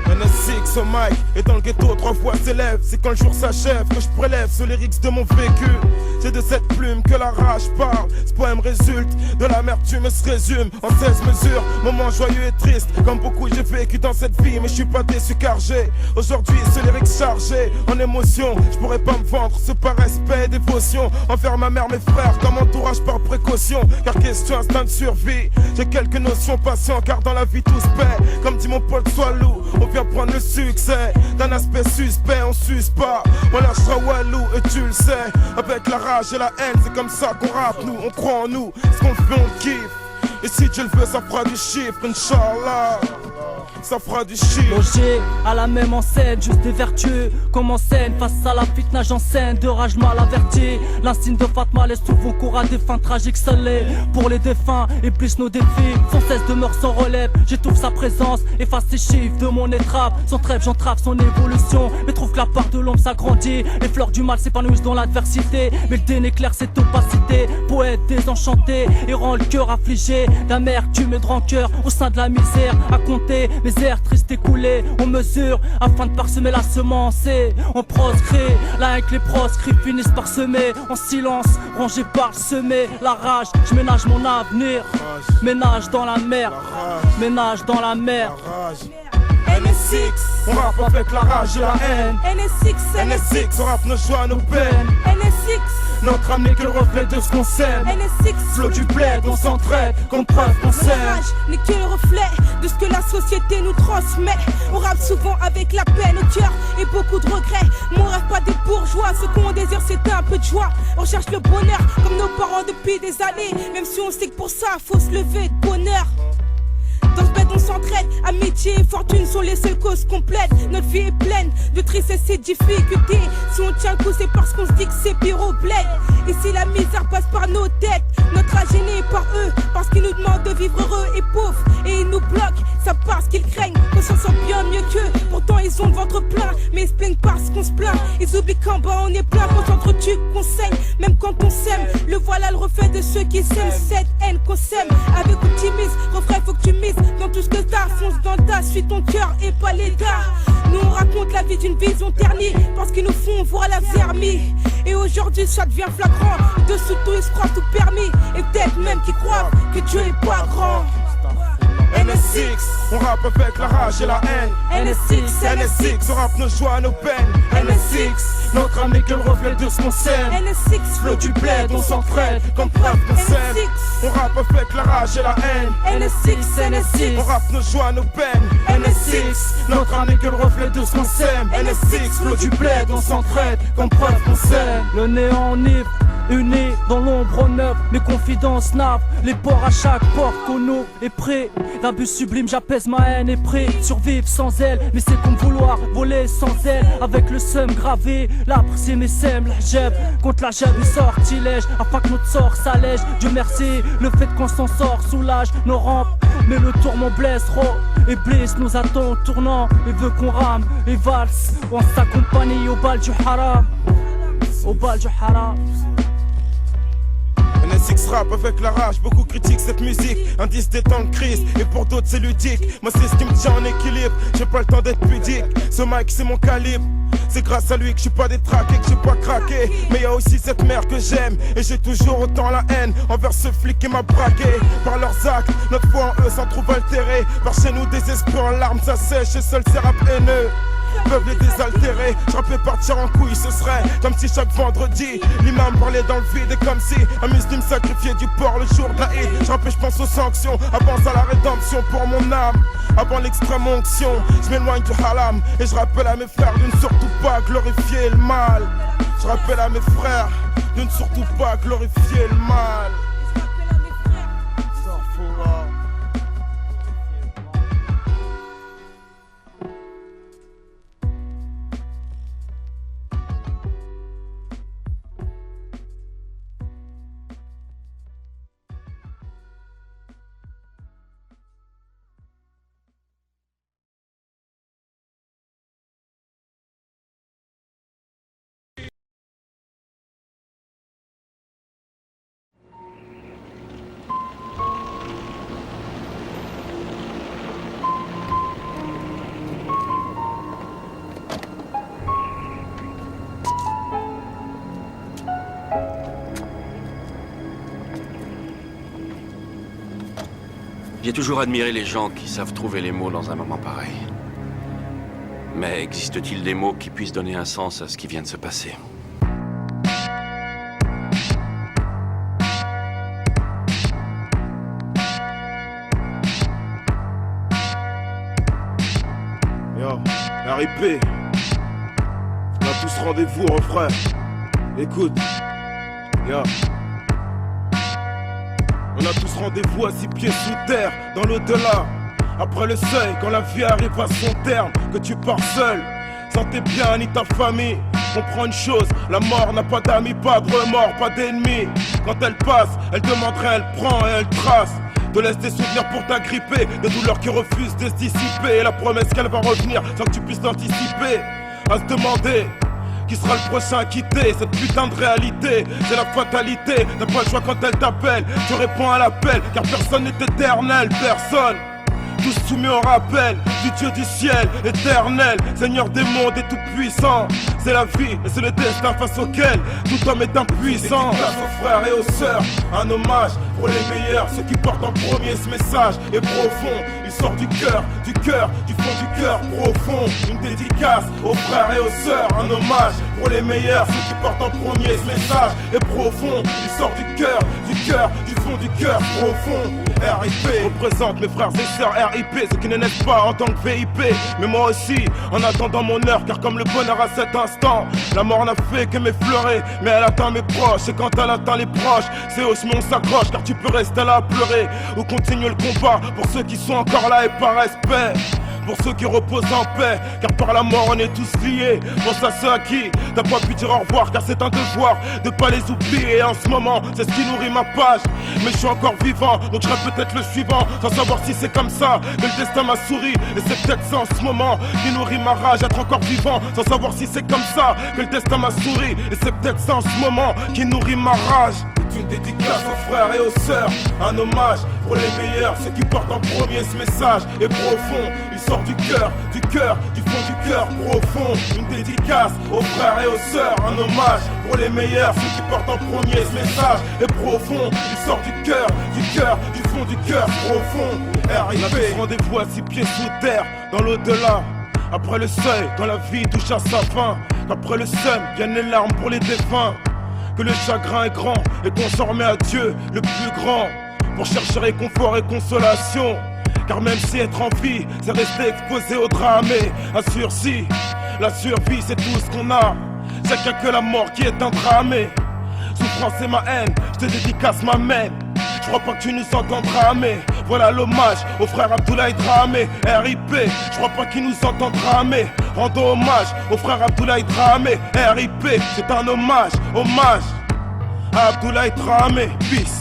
NS6 au mic et dans le ghetto 3 fois s'élève. C'est quand le jour s'achève que je prélève ce lyrics de mon vécu. C'est de cette plume que la rage parle. Ce poème résulte de l'amertume et se résume en 16 mesures. Moment joyeux et triste, comme beaucoup j'ai vécu dans cette vie. Mais je suis pas déçu car j'ai aujourd'hui ce lyrics chargé en émotion. Je pourrais pas me vendre ce par respect et dévotion envers ma mère, mes frères, comme entourage par précaution. Car question instinct de survie, j'ai quelques notions patient car dans la vie tout se paie. Comme dit mon pote Swallow, on vient prendre le succès d'un aspect suspect, on suce pas. On lâchera Walou et tu le sais. Avec la rage et la haine, c'est comme ça qu'on rappe nous. On croit en nous, ce qu'on fait on kiffe. Et si Dieu le veut, ça fera du chiffre, Inch'Allah. Ça fera du chiffre. Logé à la même enseigne, juste des vertueux comme en scène. Face à la fitna j'enseigne, de rage mal averti. L'insigne de Fatma laisse tout vos cours à des fins tragiques salées. Pour les défunts et plus nos défis, sans cesse demeure sans relève. J'étouffe sa présence, efface ses chiffres de mon étrave. Sans trêve j'entrave son évolution, mais trouve que la part de l'ombre s'agrandit. Les fleurs du mal s'épanouissent dans l'adversité, mais le dénéclaire cette opacité. Poète désenchanté et rend le cœur affligé d'amertume et de rancœur au sein de la misère. À compter les airs tristes écoulés, on mesure afin de parsemer la semence et on proscrit. Là avec les proscrits finissent par semer en silence, rangé par le semé. La rage, je ménage mon avenir, ménage dans la mer, ménage dans la mer. NS6, on rappe avec la rage et la haine. NS6, on rappe nos joies, nos peines. NS6, notre âme n'est que le reflet de ce qu'on sème. NS6, flot du bled, on s'entraide, comme preuve qu'on s'aime. La rage n'est que le reflet de ce que la société nous transmet. On rappe souvent avec la peine au cœur et beaucoup de regrets. Mais on rêve pas des bourgeois, ce qu'on désire c'est un peu de joie. On cherche le bonheur comme nos parents depuis des années. Même si on sait que pour ça faut se lever de bonheur. Dans ce bête on s'entraide, amitié et fortune sont les seules causes complètes. Notre vie est pleine de tristesse et de difficultés. Si on tient le coup c'est parce qu'on se dit que c'est pire au bled. Et si la misère passe par nos têtes, notre âge est né par eux. Parce qu'ils nous demandent de vivre heureux et pauvres. Et ils nous bloquent, ça parce qu'ils craignent qu'on s'en sort bien mieux qu'eux. Pourtant ils ont le ventre plein, mais ils se plaignent parce qu'on se plaint. Ils oublient qu'en bas on est plein, qu'on s'entretue, qu'on saigne. Même quand on s'aime, le voilà le reflet de ceux qui s'aiment. Cette haine qu'on s'aime, avec optimisme, refrain faut que tu mises. Dans tout ce que t'as, fonce dans le tas, suis ton cœur et pas l'état. Nous on raconte la vie d'une vision ternie, parce qu'ils nous font voir la vermie. Et aujourd'hui ça devient flagrant, dessous tout ils se croient tout permis. Et peut-être même qu'ils croient que Dieu est pas grand. NS6, on rappe avec la rage et la haine. NS6, on rappe nos joies, nos peines. NS6, notre âme n'est que le reflet de ce qu'on sème. NS6, flot du bled, on s'entraide, comme preuve qu'on s'aime. On rappe avec la rage et la haine. NS6, on rappe nos joies, nos peines. NS6, notre âme n'est que le reflet de ce qu'on sème. NS6, flot du bled, on s'entraide, comme preuve qu'on s'aime. Le néant enivre, unis dans l'ombre neuve, mes confidences navent, les ports à chaque porte qu'on ouvre est prêt. L'abus sublime, j'apaise ma haine et prêt. Survivre sans elle, mais c'est comme vouloir voler sans elle. Avec le seum gravé, l'arbre c'est mes sèmes. La jeb contre la jeb, les sortilèges afin que notre sort s'allège. Dieu merci, le fait qu'on s'en sort soulage nos rampes. Mais le tourment blesse, et Bliss nous attend au tournant. Et veut qu'on rame et valse, on s'accompagne au bal du haram. Au bal du haram. NS6 rap avec la rage, beaucoup critiquent cette musique. Indice des temps de crise, et pour d'autres c'est ludique. Moi c'est ce qui me tient en équilibre, j'ai pas le temps d'être pudique. Ce mic c'est mon calibre, c'est grâce à lui que je suis pas détraqué, que j'ai pas craqué. Mais y'a aussi cette mère que j'aime, et j'ai toujours autant la haine envers ce flic qui m'a braqué. Par leurs actes, notre foi en eux s'en trouve altérée. Par chez nous des esprits en larmes, ça sèche, et seul ces rap haineux peuvent les désaltérer. Je rappelais partir en couille, ce serait comme si chaque vendredi l'imam parlait dans le vide. Et comme si un musulman sacrifiait du porc le jour de la Eid. Je rappelle, je pense aux sanctions, avance à la rédemption pour mon âme. Avant l'extrême onction, je m'éloigne du haram. Et je rappelle à mes frères de ne surtout pas glorifier le mal. Je rappelle à mes frères de ne surtout pas glorifier le mal. J'ai toujours admiré les gens qui savent trouver les mots dans un moment pareil. Mais existe-t-il des mots qui puissent donner un sens à ce qui vient de se passer? Yo, RIP. On a tous rendez-vous, frère. Écoute, yo. On a tous rendez-vous à 6 pieds sous terre, dans l'au-delà. Après le seuil, quand la vie arrive à son terme, que tu pars seul, sans tes biens ni ta famille. Comprends une chose, la mort n'a pas d'amis, pas de remords, pas d'ennemis. Quand elle passe, elle demande rien, elle prend et elle trace. Te laisse des souvenirs pour t'agripper, des douleurs qui refusent de se dissiper. Et la promesse qu'elle va revenir sans que tu puisses l'anticiper. À se demander qui sera le prochain à quitter cette putain de réalité. C'est la fatalité, t'as pas le choix quand elle t'appelle. Tu réponds à l'appel, car personne n'est éternel, personne. Tous soumis au rappel du Dieu du ciel, éternel, Seigneur des mondes et tout-puissant. C'est la vie et c'est le destin face auquel tout homme est impuissant. Dédicace aux frères et aux sœurs, un hommage pour les meilleurs, ceux qui portent en premier ce message est profond. Il sort du cœur, du fond du cœur profond. Une dédicace aux frères et aux sœurs, un hommage pour les meilleurs, ceux qui portent en premier ce message est profond. Il sort du cœur, du fond du cœur profond. RIP représente mes frères et sœurs, RIP, ceux qui ne naissent pas en tant que VIP. Mais moi aussi, en attendant mon heure, car comme le bonheur à cet instant, la mort n'a fait que m'effleurer, mais elle atteint mes proches. Et quand elle atteint les proches, c'est hausse mais on s'accroche, car tu peux rester là à pleurer ou continuer le combat pour ceux qui sont encore là et par respect. Pour ceux qui reposent en paix, car par la mort on est tous liés. Pense à ceux à qui t'as pas pu dire au revoir, car c'est un devoir de pas les oublier. Et en ce moment, c'est ce qui nourrit ma page. Mais je suis encore vivant, donc je serai peut-être le suivant, sans savoir si c'est comme ça que le destin m'a souri. Et c'est peut-être ça en ce moment qui nourrit ma rage, être encore vivant, sans savoir si c'est comme ça que le destin m'a souri. Et c'est peut-être ça en ce moment qui nourrit ma rage. Une dédicace aux frères et aux sœurs, un hommage pour les meilleurs, ceux qui portent en premier ce message est profond. Il sort du cœur, du fond du cœur profond. Une dédicace aux frères et aux sœurs, un hommage pour les meilleurs, ceux qui portent en premier ce message est profond. Il sort du cœur, du fond du cœur profond. RIP, rendez-vous à 6 pieds sous terre, dans l'au-delà. Après le seuil, quand la vie touche à sa fin, qu'après le seum viennent les larmes pour les défunts. Que le chagrin est grand et qu'on s'en remet à Dieu le plus grand pour chercher réconfort et consolation. Car même si être en vie, c'est rester exposé au drame et à sursis. La survie c'est tout ce qu'on a, chacun que la mort qui est un drame. Souffrance et ma haine, je te dédicace ma main. Je crois pas que tu nous entendras, mais voilà l'hommage au frère Abdoulaye Dramé. RIP, je crois pas qu'il nous entendra, mais rendons hommage au frère Abdoulaye Dramé. RIP, c'est un hommage à Abdoulaye Dramé. Peace.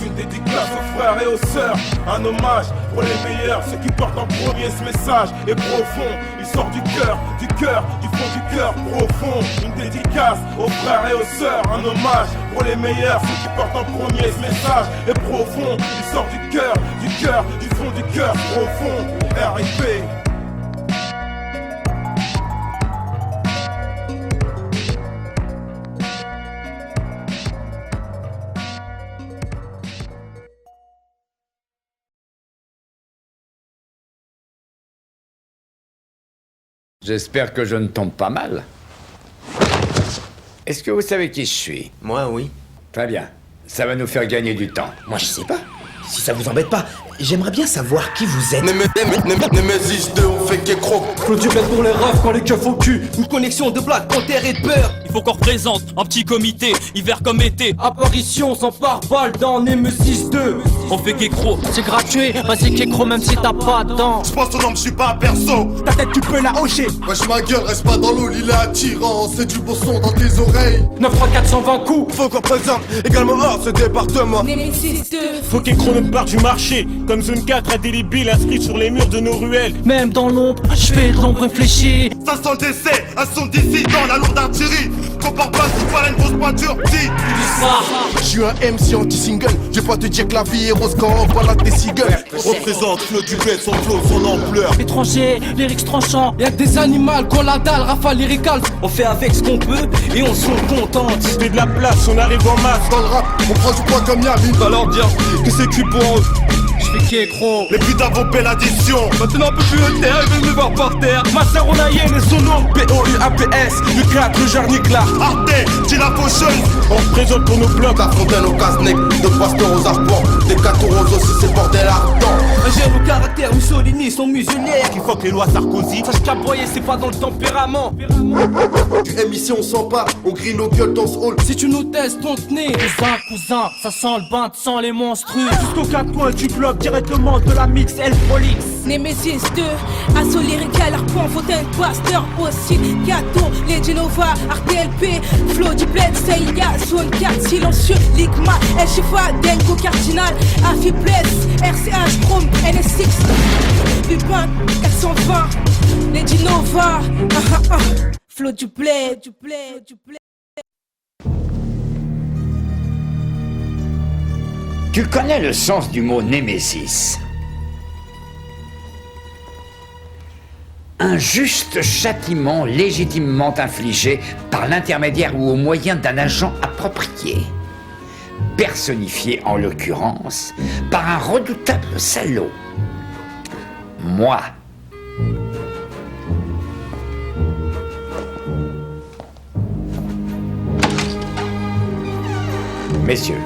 Une dédicace aux frères et aux sœurs, un hommage pour les meilleurs, ceux qui portent en premier ce message est profond. Il sort du cœur, du fond du cœur profond. Une dédicace aux frères et aux sœurs, un hommage pour les meilleurs, ceux qui portent en premier ce message est profond. Il sort du cœur, du fond du cœur profond. RIP. J'espère que je ne tombe pas mal. Est-ce que vous savez qui je suis? Moi, oui. Très bien. Ça va nous faire gagner du temps. Moi, je sais pas. Si ça vous embête pas, j'aimerais bien savoir qui vous êtes. Nemesis 2, on fait qu'écro. Claude du bled pour les rafs quand les keufs au cul. Une connexion de Black Panther et de peur. Il faut qu'on représente un petit comité, hiver comme été. Apparition sans pare-balles dans Nemesis 2. On fait qu'écro. C'est gratuit, vas-y qu'écro même si t'as pas de dents. J'pense au nom, j'suis pas un perso. Ta tête tu peux la hocher. Wesh ma gueule, reste pas dans l'eau, il est attirant. C'est du beau son dans tes oreilles. 9-3-420 coups. Faut qu'on présente également hors ce département. Nemesis 2. Faut qu'écro ne part du marché, comme Zone 4 indélébile inscrit sur les murs de nos ruelles. Même dans l'ombre, je fais de l'ombre réfléchie. Ça sent le décès, un son d'ici dans la lourde artillerie. Compare pas si voilà une grosse pointure, petit. Je suis un MC anti-single. Je vais pas te dire que la vie est rose quand on voit la des cigales. Représente Claude du bled, son flow, son ampleur. Étranger, lyrics tranchants. Y'a que des animaux, qu'on la dalle, rafale lyrical. On fait avec ce qu'on peut et on se contente. C'était de la place, on arrive en masse. Dans le rap, on prend du poids comme Yamine. Alors bien que c'est cul pour eux. j'fais qu'écro. Les putains vont belle addition. Maintenant on peut plus le taire, ils veulent me voir par terre. Ma sœur on a yen et son nom P-O-U-A-P-S. Le 4, le Jarnicla. Arte, dis la faucheuse. On se présente pour nos blocs. La fontaine au casse-nec, de pasteur aux arpents. Des catoros aussi, c'est bordel ardent. Un gène au caractère, Mussolini, son musulmane. Qui fuck les lois Sarkozy. Sache qu'aboyer c'est pas dans le tempérament. Du MIC on s'empare, on grille nos gueules dans ce hall. Si tu nous testes ton nez, cousin, ça sent le bain de sang les monstrueux. Jusqu'aux quatre coins du bloc, directement de la mix L-Prolix. Nemesis 2, assaut lyrical, harpon, fontaine, pasteur, aussi, gâteau, les Genova, RTLP, flow du bled, Seiya, zone 4, silencieux, Ligma, El Chifa, Denko, Cardinal, Afibless, RCH, Chrome, NS6, Lupin, 420, les Genova, flow du bled, du bled, du bled. Tu connais le sens du mot némésis? Un juste châtiment légitimement infligé par l'intermédiaire ou au moyen d'un agent approprié, personnifié en l'occurrence par un redoutable salaud. Moi. Messieurs,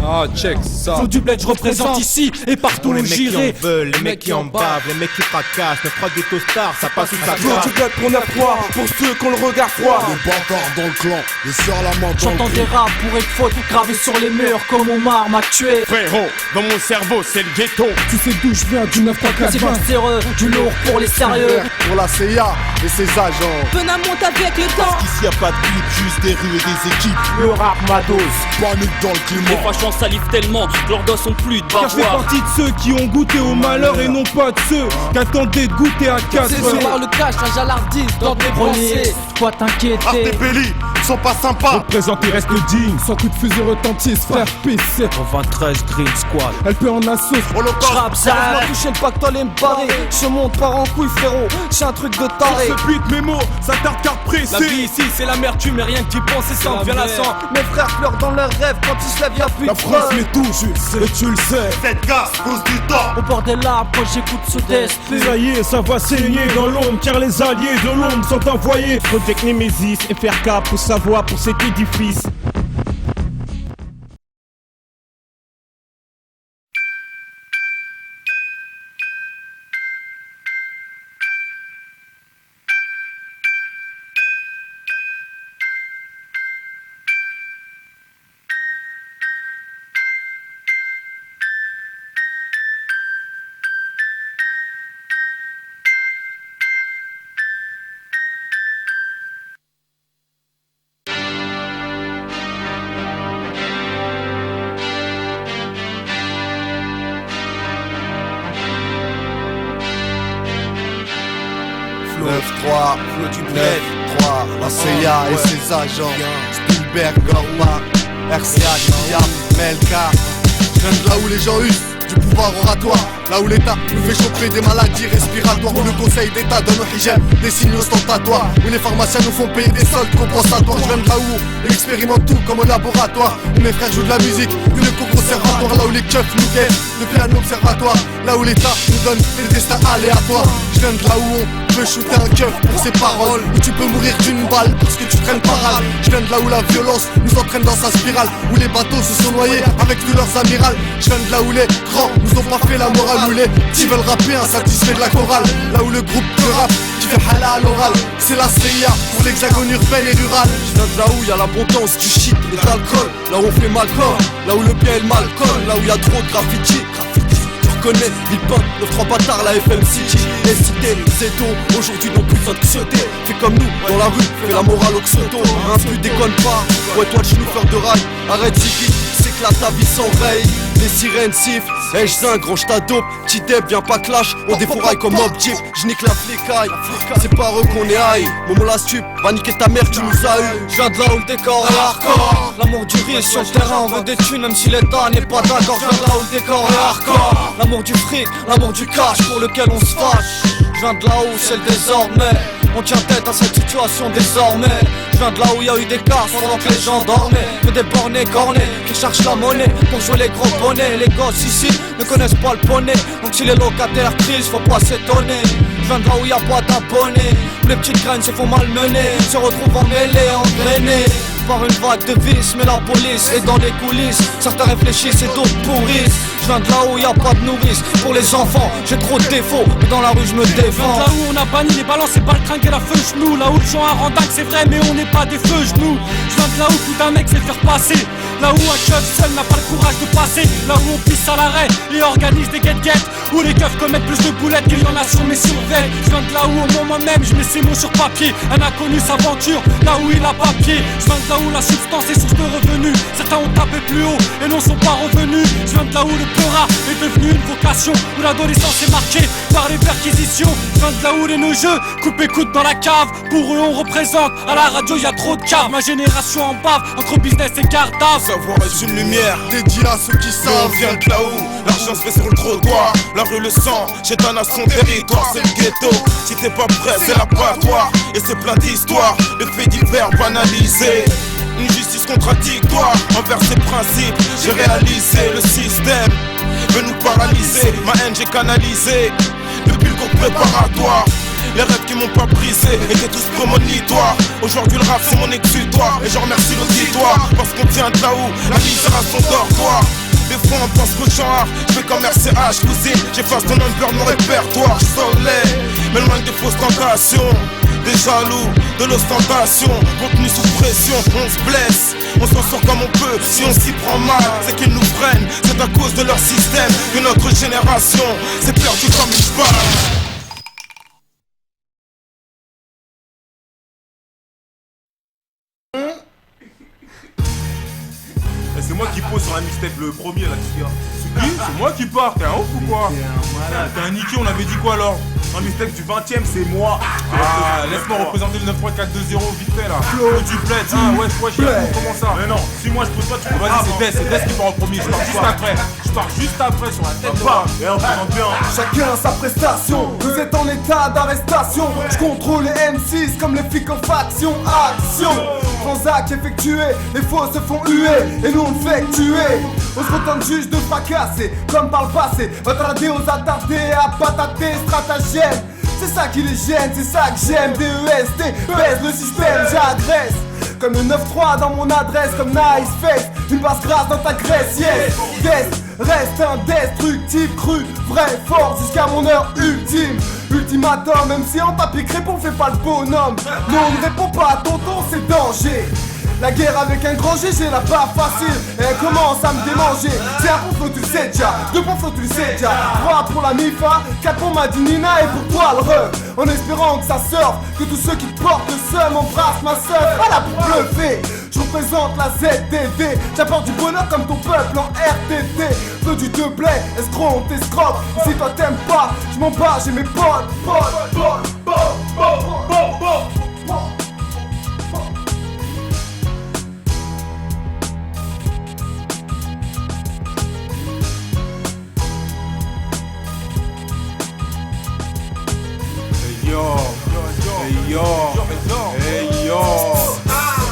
Ah, check ça. Flow du bled, je représente ici et partout où Les mecs qui j'irai. en veulent, les mecs qui en bavent, les mecs qui fracassent. 9-3 ghetto stars, ça passe ou ça Flow casse. du bled pour 9-3, pour ceux qui ont le regard froid. Le bâtard dans le clan, le sœur la main dans J'entends le des raps pour être faute gravés sur les murs comme Omar m'a tué. Frérot, dans mon cerveau, c'est le ghetto. Tu sais d'où je viens, du 9-3-4-20. C'est gangstéreux, du lourd pour les sérieux. Pour la CIA et ses agents. Venin monte avec le temps. Ici y a pas de clip, juste des rues et des équipes. Le rap ma dose. Panique dans le Les climat. fachons salivent tellement, leurs gosses ont plus de Car je fais barboire. partie de ceux qui ont goûté au malheur et non pas de ceux qui attendaient de goûter à 4. C'est sur le cash, la jalardise dans tes pensées. Quoi t'inquiéter? Arte Belli, sont pas sympas. Représenter reste digne, sans coup de fusil retentisse, frère PC. En 23 Green Squad. Elle peut en assaut. J'rappe ça. Laisse-moi toucher le pactole et me barrer. Je monte par en couille frérot, c'est un truc de taré. Ce beat mémo, ça tarde car La vie pressé. ici c'est l'amertume mais rien que tu penses c'est simple, viens la sang. Mes frères pleurent dans leurs rêves quand ils se lèvent, y'a plus La de France preuves. met tout juste, et tu le sais. Cette gars, cause du temps. Au bord des larmes quand j'écoute ce death. Ça y est, ça va saigner dans l'ombre, car les alliés de l'ombre sont envoyés. Project Nemesis, FRK pour sa voix, pour cet édifice. Flow du bled, 3, la CIA et ses agents. Spielberg, Gorba, RCA, Diab, Melka. Je viens de là où les gens usent du pouvoir oratoire. Là où l'État nous fait choper des maladies respiratoires. Où le conseil d'État donne au hijab des signes ostentatoires. Où les pharmaciens nous font payer des soldes compensatoires. Je viens de là où ils expérimentent tout comme au laboratoire. Où mes frères jouent de la musique, une cour conservatoire. Là où les keufs nous guettent depuis un observatoire. Là où l'État nous donne des destins aléatoires. Je viens de là où on peut shooter un keuf pour ses paroles. Où tu peux mourir d'une balle parce que tu traînes parade. Je viens de là où la violence nous entraîne dans sa spirale. Où les bateaux se sont noyés avec tous leurs amirals. Je viens de là où les grands nous ont pas fait la morale. Où les petits veulent rapper insatisfaits de la chorale. Là où le groupe de rap qui fait hala à l'oral. C'est la CIA pour l'hexagone urbaine et rurale. Je viens de là où y a l'abondance du shit et de l'alcool. Là où on fait mal corps, là où le bien et le mal collent. Là où y a trop de graffiti. Tu reconnais, il peint, 9-3 bâtards, la FM City. Les cités, c'est tôt, aujourd'hui n'ont plus besoin de sauter. Fais comme nous, dans la rue, fais la morale au Xoto. Un peu déconne pas, ouais toi le chauffeur de rail. Arrête Ziggy, c'est que là ta vie s'enraye. Les sirènes sifflent, hey j'zingue, range ta dope. Petit Deb, viens pas clash, on défouraille comme Mob Jeep. J'nique la flécaille, c'est pas eux qu'on est haï. Momo la stup, va niquer ta mère, tu nous as eu. J'viens de là où le décor est hardcore. L'amour du riz sur le terrain, on veut des thunes, même si l'État n'est pas d'accord. J'viens de là où le décor est hardcore. L'amour du fric, l'amour du cash pour lequel on se fâche. J'viens de là où c'est le désormais. On tient tête à cette situation désormais. viens de là où y a eu des casses pendant que les gens dormaient. Que des bornés cornés qui cherchent la monnaie pour jouer les gros bonnets. Les gosses ici ne connaissent pas le poney, donc si les locataires crient, faut pas s'étonner. Je viens de là où y a pas d'abonnés, où les petites graines se font malmener, se retrouvent emmêlés, engrainés par une vague de vices, mais la police est dans les coulisses. Certains réfléchissent et d'autres pourrissent. Je viens de là où y a pas de nourrice pour les enfants, j'ai trop de défauts, mais dans la rue je me défends. Là où on a banni les balances et pas le tringue et la feu genou. Là où le chant a rendac c'est vrai mais on n'est pas des feux genoux. Je viens de là où tout un mec sait faire passer. Là où un keuf seul n'a pas le courage de passer. Là où on pisse à l'arrêt et organise des guet-guettes. Où les keufs commettent plus de boulettes qu'il y en a sur mes survêtements. Je viens de là où au moment même je mets ces mots sur papier. Un inconnu s'aventure là où il a pas pied. Je viens de là où la substance est source de revenus. Certains ont tapé plus haut et n'en sont pas revenus. Je viens de là où le peura est devenu une vocation, où l'adolescence est marquée par les perquisitions. Je viens de là où les neugeux coupent écoute dans la cave. Pour eux on représente, à la radio y a trop de caves. Ma génération en bave, entre business et cartable. Savoir est une lumière dédiée à ceux qui savent. On vient de là où l'argent se fait sur le trottoir. La rue le sang, chétan à son territoire. C'est le ghetto, si t'es pas prêt c'est l'abattoir. Et c'est plein d'histoires, de faits divers banalisés. Une justice contradictoire envers ses principes. J'ai réalisé le système veut nous paralyser. Ma haine j'ai canalisé depuis le cours préparatoire. Les rêves qui m'ont pas brisé étaient tous prémonitoires. Aujourd'hui le rap c'est mon exutoire. Et je remercie l'auditoire parce qu'on tient de là où la misère a son dortoir. Des fois on pense qu'au genre, je fais comme RCH cousine. J'efface ton number de mon répertoire. Je soleil, mais loin des fausses tentations. Des jaloux, de l'ostentation, contenu sous pression, on se blesse, on s'en sort comme on peut, si on s'y prend mal, c'est qu'ils nous prennent, c'est à cause de leur système, que notre génération s'est perdue comme une balle. C'est moi qui pose sur la mixtape le premier là, tu dis. C'est moi qui pars, t'es un ouf ou quoi? T'es un niqué, on avait dit quoi alors? Un mixtape du 20ème, c'est moi. Ah, laisse-moi représenter le 93420 vite fait là. Du bled, hein, wesh, comment ça? Mais non, si moi je peux pas, tu peux. Vas-y, c'est Des qui part en premier, je pars juste après sur la tête de l'homme. Et on présente bien. Chacun sa prestation, vous êtes en état d'arrestation. Je contrôle les M6 comme les flics en faction. Action, transac effectué, les faux se font huer et nous on fait tuer. On se contente juste de fracasser, comme par le passé. Va trader aux attardés, à patater, stratagème. C'est ça qui les gêne, c'est ça que j'aime. DEST, baise le système, j'agresse. Comme le 9-3 dans mon adresse, comme Nice Face. Une basse grâce dans ta graisse, yes. Dest, reste indestructible, cru, vrai, fort, jusqu'à mon heure ultime. Ultimatum, même si on tape écrit, on fait pas le bonhomme. Non, on ne répond pas à tonton, c'est danger. La guerre avec un grand G, j'ai la pas facile. Et elle commence à me démanger. C'est un bon flow, tu le sais déjà. 2 bons flow, tu le sais déjà. 3 pour la MIFA, 4 pour Madinina et pour toi le ref. En espérant que ça surfe, que tous ceux qui te portent le seum embrassent ma sœur. Pas là pour bluffer. Je représente la ZDD. J'apporte du bonheur comme ton peuple en RTT. Feu du deux blé, escroc, t'escroque. Si toi t'aimes pas, je m'en bats, j'ai mes potes. Hey yo,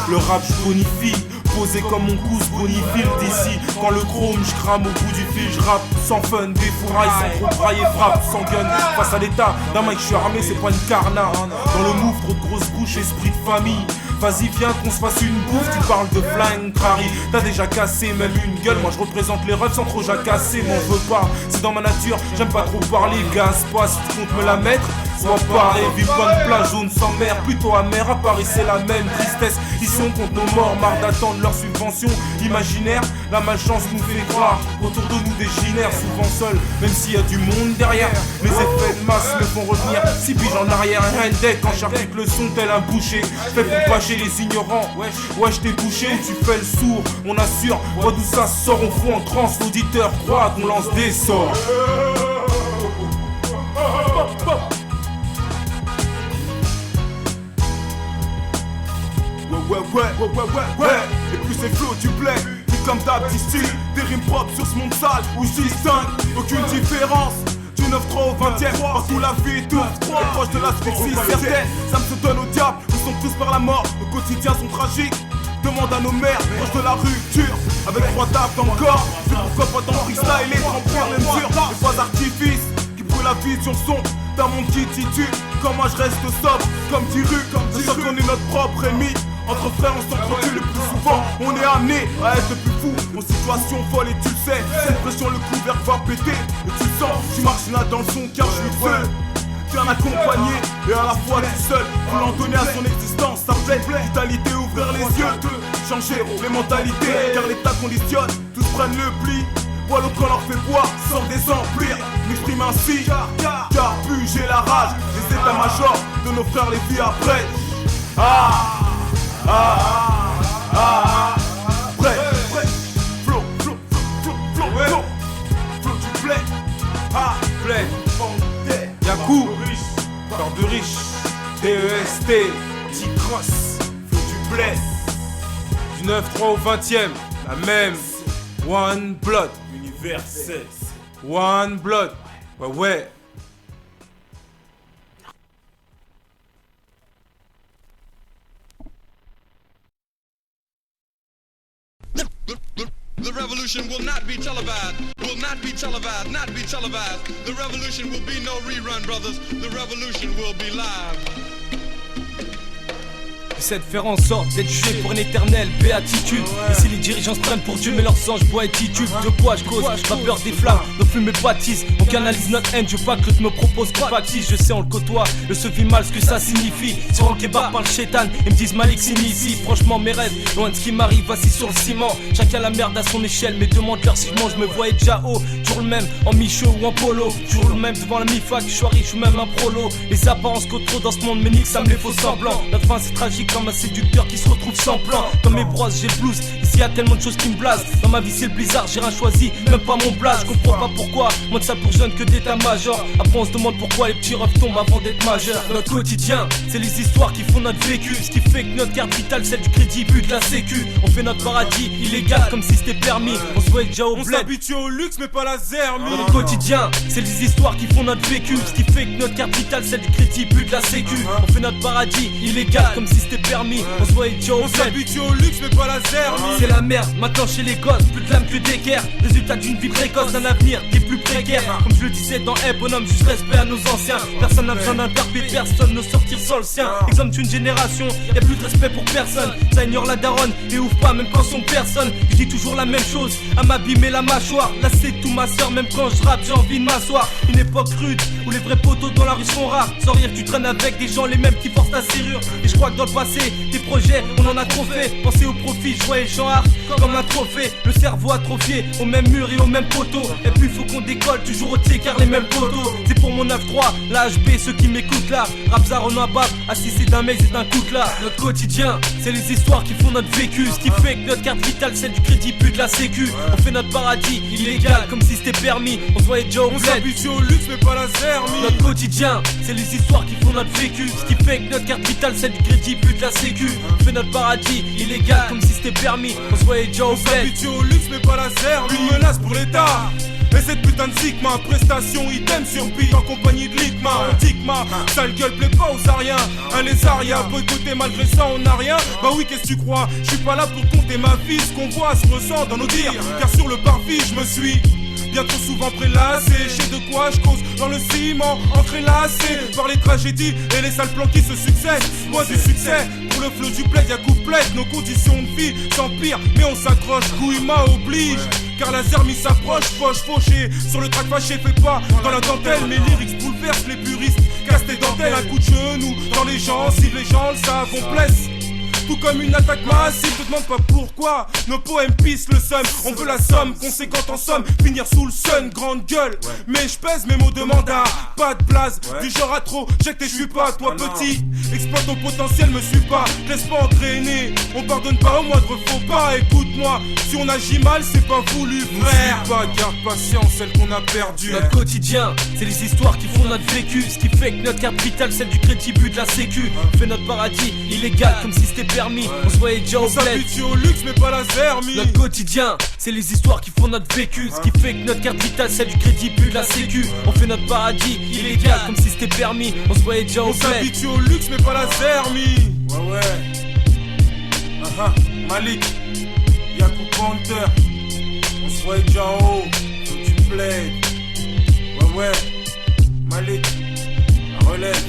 le rap je bonifie, posé comme mon cousse bonifile d'ici. Quand le chrome je crame au bout du fil, je rappe sans fun, des fourrailles sans trop brailler, frappe sans gun. Face à l'état d'un mec je suis armé, c'est pas une carna. Dans le move, trop de grosses bouches, esprit de famille. Vas-y viens qu'on se fasse une bouffe, tu parles de flingue, crari. T'as déjà cassé même une gueule, moi je représente les rêves sans trop jacasser. M'en veux pas, c'est dans ma nature, j'aime pas trop parler. Gaz pas, si tu comptes me la mettre, sois paré. Vive pas de plage jaune sans mer, plutôt amer. À Paris c'est la même tristesse, ici on compte nos morts. Marre d'attendre leur subvention imaginaire. La malchance nous fait croire autour de nous des ginaires, souvent seuls, même s'il y a du monde derrière. Les effets de masse me font revenir 6 piges en arrière. Un deck quand j'articule le son tel un boucher, fait pour bâcher les ignorants. Wesh t'es bouché, tu fais le sourd, on assure. Vois d'où ça sort, on fout en transe. L'auditeur croit qu'on lance des sorts. Ouais. Et plus c'est flow, tu plais. Plus comme d'hab, style. Des rimes propres sur ce monde sale où je distingue aucune différence. Du 9-3 au 20ème, partout la vie est toute. Proche de l'asphyxie certaine, ça me se donne au diable. Où passons tous par la mort, nos quotidiens sont tragiques. Demande à nos mères, proches de la rupture, avec 3 tables dans le corps. C'est pourquoi pas dans freestyle et remplir les mesures. Les pas d'artifice qui brûlent la vision son d'un monde qui titube. Comme moi je reste sobre, comme dit Rue, je sens qu'on est notre propre ennemi. Entre frères on s'entretue le plus souvent. On est amené à être plus fou. Nos situations folles et tu le sais. Cette pression le couvercle va péter. Et tu sens, tu marches là dans le son car je suis seul. Bien accompagné et à la fois tout seul. Voulant donner à son existence sa pleine vitalité, ouvrir les yeux, changer les mentalités. Car l'état conditionne, tous prennent le pli. Bois l'eau qu'on leur fait boire sans désemplir. M'exprime ainsi, car plus j'ai la rage. Les états-majors de nos frères les vies après. Prêt, flow, du blé. Blé, Yakou, corps de riche, DEST, T-Cross, flow du blé. Du 9-3 au 20ème, la même. One Blood, universel. One Blood, ouais. The revolution will not be televised, not be televised. The revolution will be no rerun, brothers. The revolution will be live. J'essaie de faire en sorte d'être jugé pour une éternelle béatitude. Et si les dirigeants se prennent pour Dieu mais leur sang je bois et titube. De quoi je cause, ma peur des flammes, nos fumées baptisent. On canalise notre haine, je veux pas que l'autre me propose qu'on baptise. Je sais on le côtoie, le se vit mal ce que ça signifie. Sur un kebab par le chétan, ils me disent Malik s'initie. Franchement mes rêves, loin de ce qui m'arrive assis sur le ciment. Chacun la merde à son échelle, mais demande-leur si je me voyais déjà haut. Toujours le même, en mi-show ou en polo. Toujours le même devant la mi-fac, je suis riche ou même un prolo. Les apparences qu'au trop dans ce monde, mais nique ça me les faux semblants. Notre fin c'est tragique comme un séducteur qui se retrouve sans plan. Dans mes brosses j'ai le blues, ici y'a tellement de choses qui me blasent. Dans ma vie c'est le blizzard, j'ai rien choisi, même pas mon blaze. Je comprends pas pourquoi, moins de ça pour jeune que d'état-major. Après on se demande pourquoi les petits refs tombent avant d'être majeurs. Notre quotidien, c'est les histoires qui font notre vécu. Ce qui fait que notre carte vitale, celle du crédit, but de la sécu. On fait notre paradis illégal comme si c'était permis. On se voit déjà au bled. On s'habitue au luxe mais pas la zermie. Notre quotidien, c'est les histoires qui font notre vécu. Ce qui fait que notre carte vitale, celle du crédit, but de la sécu. On fait notre paradis illégal comme si c'était permis. On se voit déjà au bled. On s'habitue au luxe mais pas la zermie. C'est la merde, maintenant chez les gosses, plus de l'âme que d'équerre. Résultat d'une vie précoce, d'un avenir qui est plus précaire. Comme je le disais dans Hey bonhomme, juste respect à nos anciens. Personne n'a besoin d'un tarpé, personne ne sortir sans le sien. Exemple d'une génération, y'a plus de respect pour personne. Ça ignore la daronne et ouvre pas même quand son personne. Je dis toujours la même chose, à m'abîmer la mâchoire. Là c'est tout ma soeur, même quand je rappe j'ai envie de m'asseoir. Une époque rude, où les vrais poteaux dans la rue sont rares. Sans rire tu traînes avec des gens les mêmes qui forcent ta serrure. Et je crois que dans le passé, des projets on en a trop fait. Penser au profit, je voyais les gens hard comme un trophée. Le cerveau atrophié, au même mur et au même poteau. Et puis faut qu'on décolle, toujours au pied car les mêmes poteaux. C'est pour mon 9-3, la HB, ceux qui m'écoutent là. Rapzar, on a bab, assis c'est d'un mec, c'est un coup là. Notre quotidien, c'est les histoires qui font notre vécu. Ce qui fait que notre carte vitale, c'est du crédit, but de la sécu. On fait notre paradis illégal comme si c'était permis. On se voyait déjà au bled. On s'habitue au luxe mais pas la zermie. Notre quotidien, c'est les histoires qui font notre vécu. Ce qui fait que notre carte vitale, c'est du crédit, but de la sécu. On fait notre paradis illégal comme si c'était permis. On se voyait déjà au bled. On s'habitue au luxe mais pas la zermie. Une menace pour l'État. Et cette putain de Sigma, prestation item sur pic en compagnie de Litma. Tigma, sale gueule plaît pas aux ariens. Un lézard, boycotté malgré ça on n'a rien. Bah oui qu'est-ce que tu crois, je suis pas là pour compter ma vie. Ce qu'on voit se ressent dans nos dires. Car sur le parvis je me suis bien trop souvent prélassé. Je sais de quoi je cause dans le ciment, entrelacé par les tragédies et les sales plans qui se succèdent. Moi du succès, pour le flot du bled y'a couplet. Nos conditions de vie s'empirent mais on s'accroche, Kouima oblige. Car la zermie s'approche, poche fauchée. Sur le track fâché, fais pas dans la dentelle. Mes lyrics bouleversent les puristes. Casse tes dentelles, un coup de genou dans les gens. Si les gens le savent, on blesse. Tout comme une attaque massive, te demande pas pourquoi. Nos poèmes pissent le seum, on veut la somme, conséquente en somme. Finir sous le sun, grande gueule. Mais je pèse mes mots de mandat, pas de place. Du genre à trop, jette et je suis pas toi petit. Exploite ton potentiel, me suis pas, laisse pas entraîner. On pardonne pas au moindre faux pas, écoute-moi. Si on agit mal, c'est pas voulu, frère. Pas, garde patience, celle qu'on a perdue. Notre quotidien, c'est les histoires qui font notre vécu. Ce qui fait que notre carte vitale, celle du crédit, but de la sécu. On fait notre paradis illégal comme si c'était permis. On se voyait déjà au bled. On s'habitue au luxe mais pas la zermie. Notre quotidien, c'est les histoires qui font notre vécu. Ce qui fait que notre carte vitale, celle du crédit, but de la sécu. On fait notre paradis illégal comme si c'était permis. On se voyait déjà au bled. On s'habitue au luxe mais pas la zermie. Ouais ouais. Malik, Yakou Panther. On se voit déjà en haut, faut que tu plaides. Ouais ouais. Malik, relève,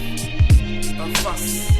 en face.